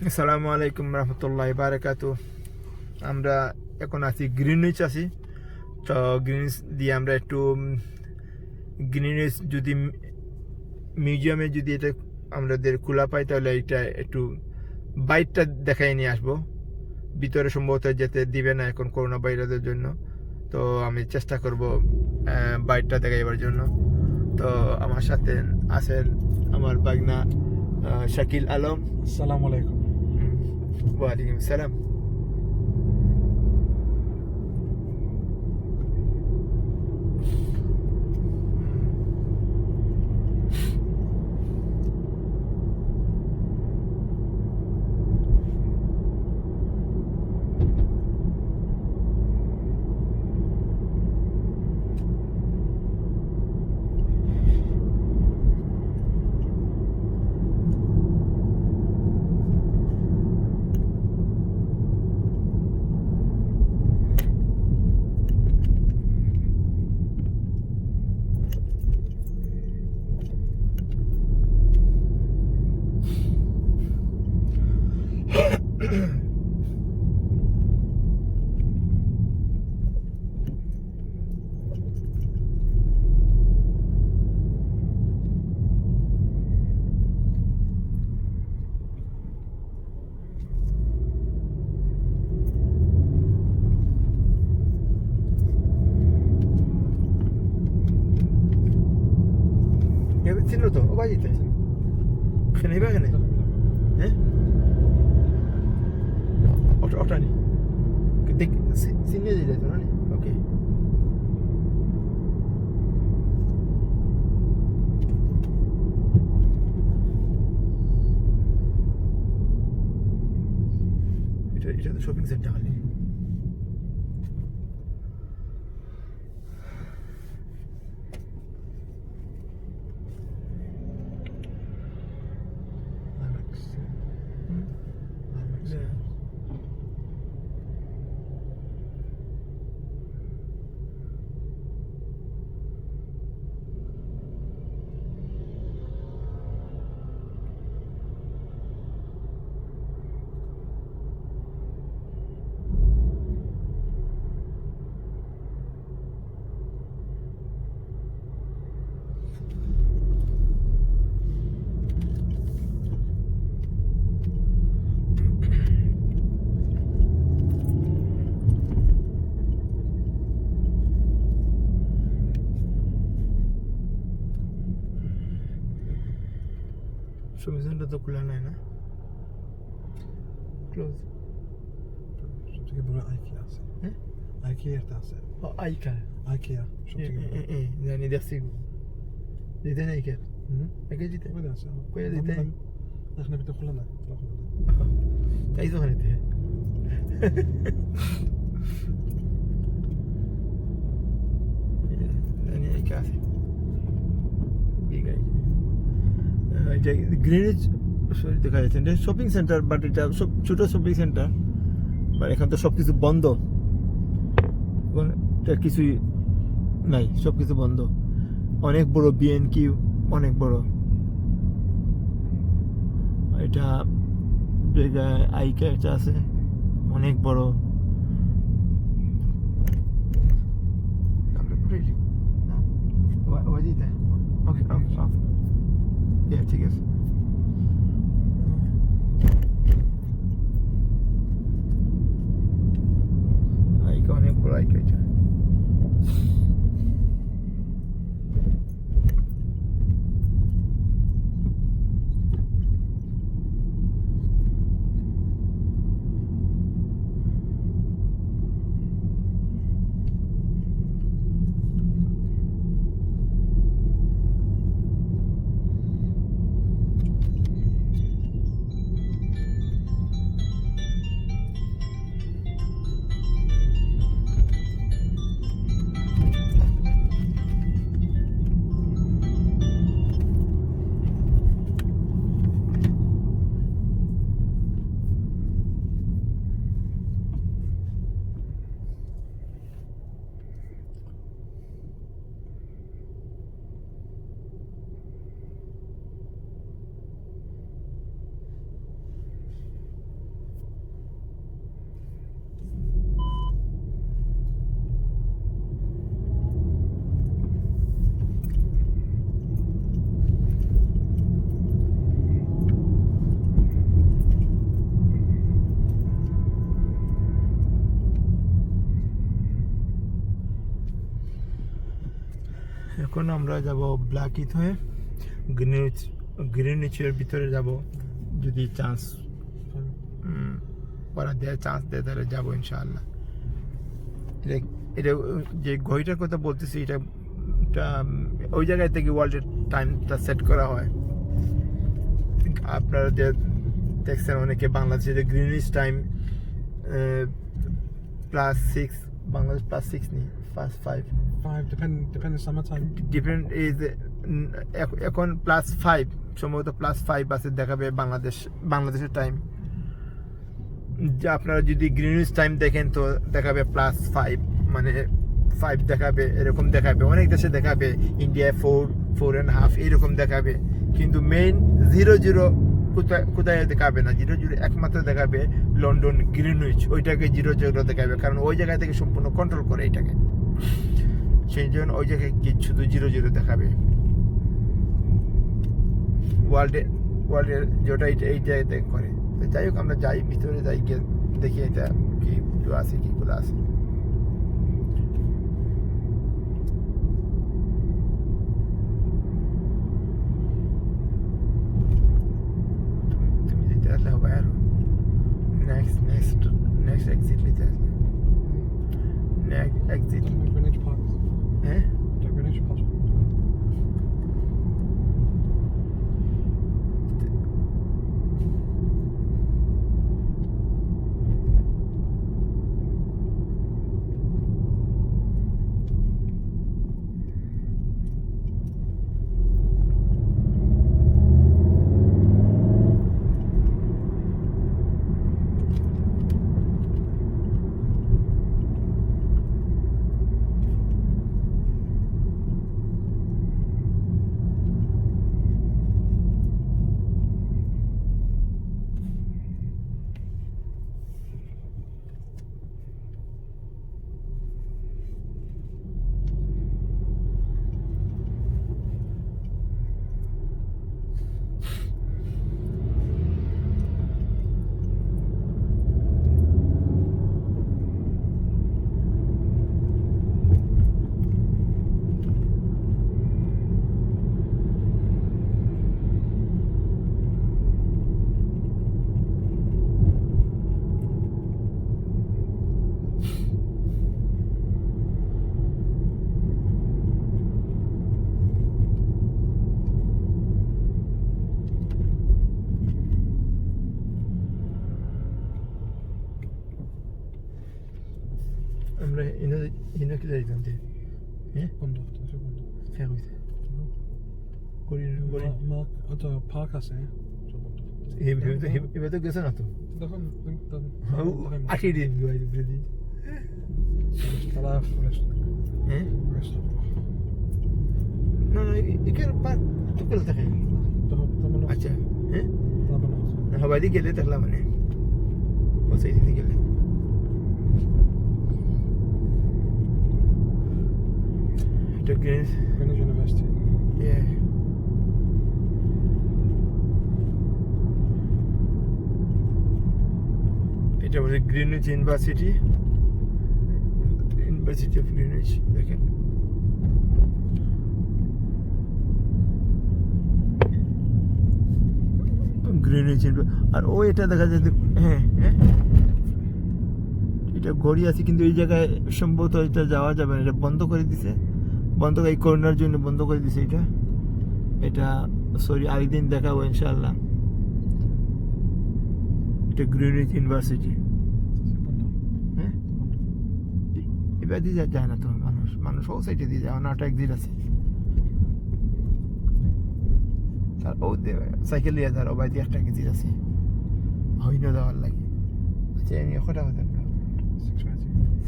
আসসালামু আলাইকুম রহমতুল্লাহ বারাকাতু। আমরা এখন আছি গ্রিনউইচ আছি। তো গ্রিনউইচ দিয়ে আমরা একটু গ্রিনউইচ যদি মিউজিয়ামে যদি এটা আমাদের খোলা পাই তাহলে এটা একটু বাইরটা দেখাই নিয়ে আসবো। ভিতরে সম্ভবত যেতে দিবে না এখন করোনা ভাইরাসের জন্য। তো আমি চেষ্টা করব বাইরটা দেখাইবার জন্য। তো আমার সাথে আছেন আমার বাগনা শাকিল আলম। আসসালামু আলাইকুম। ওয়ালাইকুম সালাম। চিনলো তো ও বাজিতে এখানে এখানে হ্যাঁ ওটা নি দেখ চিনিয়ে দিলে তো না ওকে এটা তো শপিং সেন্টার খালি শপিং সেন্টার তো খোলা নাই না ক্লোজ সবথেকে বড় আইকিয়া আছে। হ্যাঁ আইকিয়াটা আছে। আইকিয়া সবথেকে বড়। জানি দেখছি দিতে নাই কে আগে দিতে ওই আছে। কই দিতে এখানে ভিতরে খোলা না। তাই তো খানিতে জানি এই কাছে বিগাই এটা গ্রিনউইচ সরি দেখা যাচ্ছে এটা শপিং সেন্টার বাট এটা সব ছোট শপিং সেন্টার বাট এখন তো সব কিছু বন্ধ এটা কিছুই নাই সব কিছু বন্ধ অনেক বড় বিএনকিউ অনেক বড় এটা জায়গায় আইকা একটা আছে অনেক বড় ঠিক আছে আইকা অনেক বড় আইকা এটা এখন আমরা যাব ব্ল্যাকিথ হয়ে গ্রিনিচের ভিতরে যাব, যদি চান্স ওরা দেয়, চান্স দেয় তাহলে যাবো ইনশাআল্লাহ। এটা যে ঘড়িটার কথা বলতেছি, এটা ওই জায়গায় থেকে ওয়ার্ল্ডের টাইমটা সেট করা হয়। আপনারা যে দেখছেন অনেকে বাংলাদেশে যে গ্রিনিচ টাইম +6, বাংলাদেশ +6 নেই, +5 depend summer time. Different is এখন +5, সম্ভবত +5 আছে দেখাবে বাংলাদেশের টাইম। যে আপনারা যদি গ্রিনিচ টাইম দেখেন তো দেখাবে +5, মানে 5 দেখাবে, এরকম দেখাবে। অনেক দেশে দেখাবে, ইন্ডিয়ায় 4.5 এরকম দেখাবে, কিন্তু মেইন 00 কোথায় দেখাবে না। 00 একমাত্র দেখাবে লন্ডন গ্রিনউইচ, ওইটাকে 00 দেখাবে, কারণ ওই জায়গা থেকে সম্পূর্ণ কন্ট্রোল করে এটাকে। সেই জন্য ওই জায়গায় শুধু 00 দেখাবে। ওয়ার্ল্ডের যেটা এই জায়গাতে করে। তো যাই হোক, আমরা যাই ভিতরে, যাই গিয়ে দেখি এটা কি আছে, কিগুলো আছে। তুমি যেতে আসলে হবে আরো নেক্সট এক্সিট নিতে আসলে এক্সিট। Greenwich Park. হ্যাঁ, Greenwich Park. আমরা এনে কি যাইতাম যে হ্যাঁ বন্ধ, das ist বন্ধ। হ্যাঁ হইছে করি Mark, also Park আছে, so বন্ধ। এবার তো গেছে না তো তখন আটকে দিন গাইড ব্রিদি। Al-Arif restaurant. হ্যাঁ Restaurant. না এখানে পার্ক চুকল থাকে। তখন আচ্ছা হ্যাঁ, তখন হবাই দিয়ে গেলে দেখলাম মানে ও সেই দিকে গেলে এটা Greenwich University. Yeah. এটা বলে গ্রিনউইচ ইউনিভার্সিটি অফ গ্রিনউইচ। দেখেন গ্রিনউইচ, আর ও এটা দেখা যায় হ্যাঁ হ্যাঁ এটা ঘড়ি আছে, কিন্তু এই জায়গায় সম্ভবত এটা যাওয়া যাবে না, এটা বন্ধ করে দিছে, বন্ধ করে এই করোনার জন্য বন্ধ করে দিছে এটা সরি আরেকদিন দেখাবো ইনশাআল্লাহ। এটা গ্রিনউইচ ইউনিভার্সিটি। হ্যাঁ এবার দিয়ে যায় না তো, মানুষ ও সাইডে দিয়ে যায়, অনেকটা এক্সিট আছে। তার ও সাইকেল দিয়ে যার ও বাইরে একটা এক্সিট আছে, হইন দেওয়ার লাগে। আচ্ছা আমি কটা হতে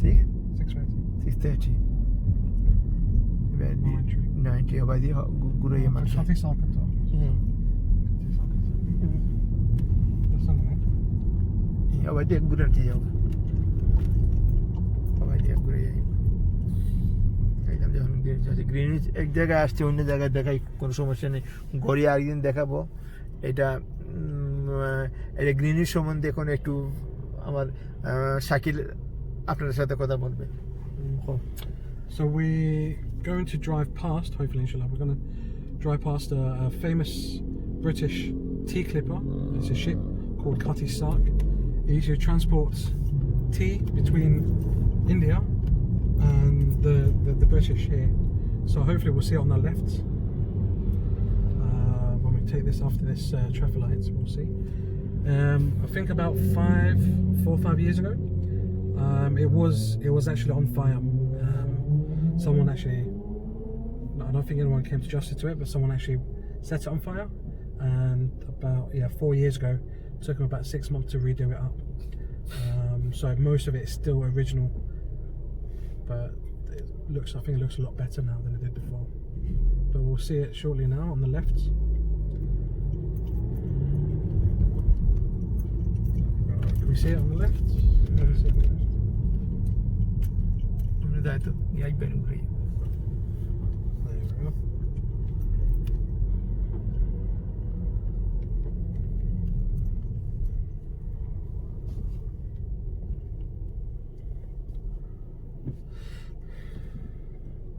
6:30 90 অবাই দিয়ে ঘুরে মানুষ। Cutty Sark তো। অবাই দিয়ে ঘুরে ঠিক যাবো, অবাই দিয়ে ঘুরে যাই। গ্রিনউইচ এক জায়গায় আসছে, অন্য জায়গায় দেখাই কোনো সমস্যা নেই, ঘড়ি আরেকদিন দেখাবো। এটা গ্রিনউইচ সম্বন্ধে এখন একটু আমার শাকিল আপনার সাথে কথা বলবে। So we going to drive past, hopefully inshallah, we're going to drive past a famous British tea clipper. It's a ship called Cutty Sark. It usually transports tea between India and the British here. So hopefully we'll see it on the left. When we take this after this traffic lights, we'll see. I think about 4 or 5 years ago, it was actually on fire. Someone actually, I don't think anyone came to justice to it, but someone actually set it on fire. And about 4 years ago, it took them about 6 months to redo it up. So most of it is still original, but I think it looks a lot better now than it did before. But we'll see it shortly now on the left. Can we see it on the left? Can we see it on the left? There we go.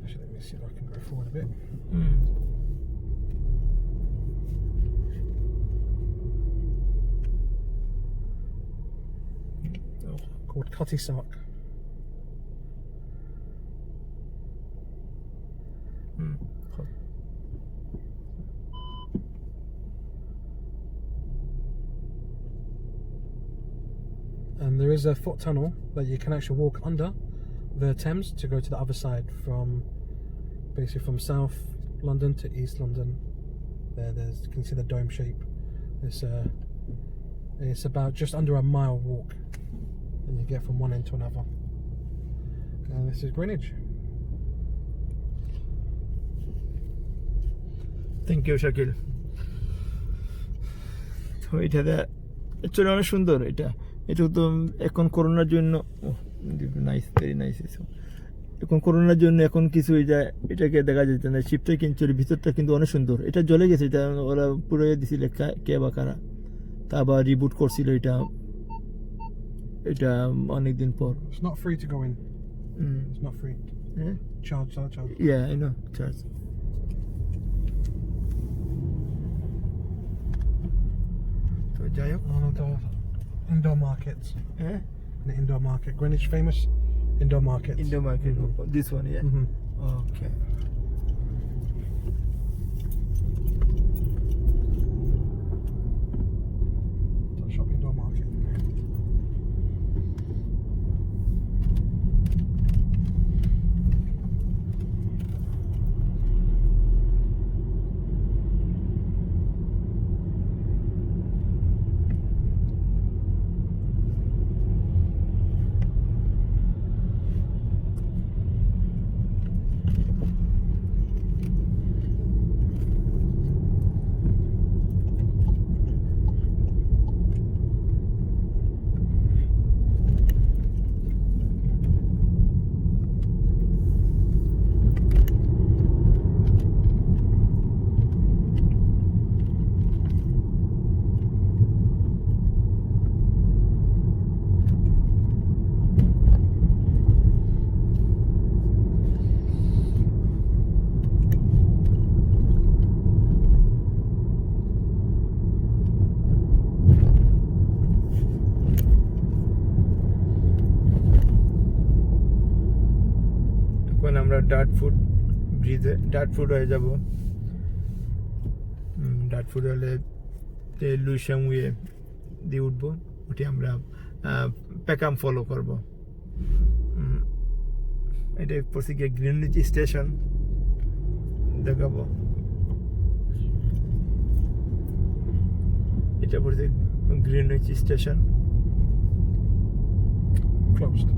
Actually, let me see if I can go forward a bit. Called Cutty Sark. And there is a foot tunnel that you can actually walk under the Thames to go to the other side, from basically from South London to East London. There's you can see the dome shape. It's about just under a mile walk, and you get from one end to another. And this is Greenwich. Thank you Shakil. তো এটাতে actually অনেক সুন্দর। এটা তো এখন করোনার জন্য nice, very nice. এখন করোনার জন্য এখন কিছু এটাকে দেখা যাচ্ছে না, শিপটা কিন্তু ভিতরটা কিন্তু অনেক সুন্দর। এটা জ্বলে গেছে, এটা ওরা পুরো দিছিল কে বা কারা, তা আবার রিবুট করছিল এটা অনেকদিন পর। It's not free to go in. It's not free. Charge. Yeah, I know, charge. তো যাই হোক, indoor markets. An indoor market. Greenwich famous indoor market. Indoor market. This one, yeah. Okay. Shop indoor market. আমরা ডার্টফুট ব্রিজে, ডার্টফুট হয়ে যাব। ডার্টফুট হলে লুইসামুয়ে দিয়ে উঠবো, উঠে আমরা পেকাম ফলো করব। এটা পড়ছে গিয়ে গ্রিনউইচ স্টেশন দেখাবো। এটা পড়ছে গ্রিনউইচ স্টেশন। Closed.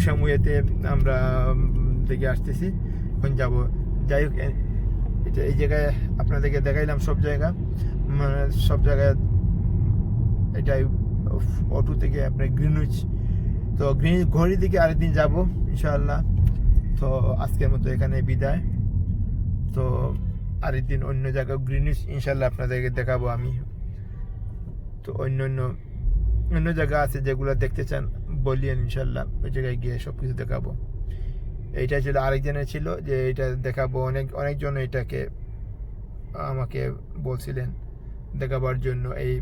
সময়তে আমরা দেখে আসতেছি, এখন যাব। যাই হোক, এটা এই জায়গায় আপনাদেরকে দেখাইলাম সব জায়গা, মানে সব জায়গায় এটাই অটো থেকে আপনার গ্রিনউইচ। তো গ্রিনউইচ ঘড়ির দিকে আরেকদিন যাব ইনশাআল্লাহ। তো আজকের মতো এখানে বিদায়। তো আরেকদিন অন্য জায়গায় গ্রিনউইচ ইনশাআল্লাহ আপনাদেরকে দেখাবো আমি। তো অন্য জায়গা আছে যেগুলো দেখতে চান বলিয়েন, ইনশাআল্লাহ ওই জায়গায় গিয়ে সব কিছু দেখাবো। এইটা ছিল আরেকজনের ছিল যে এটা দেখাবো, অনেকজন এটাকে আমাকে বলছিলেন দেখাবার জন্য এই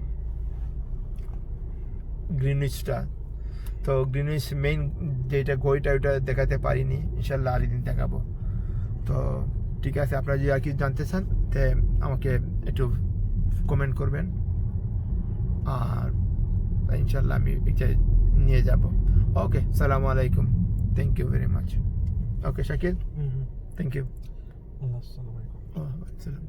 গ্রিনউইচটা। তো গ্রিনউইচ মেইন যেটা ঘড়িটা ওইটা দেখাতে পারিনি, ইনশাআল্লাহ আরেকদিন দেখাবো। তো ঠিক আছে, আপনারা যদি আর কিছু জানতে চান তে আমাকে একটু কমেন্ট করবেন, আর ইনশাআল্লাহ আমি এটা নিয়ে যাব। ওকে, সালামু আলাইকুম, thank you very much. Okay Shakil, thank you. Allah, assalamu alaikum. আসসালাম।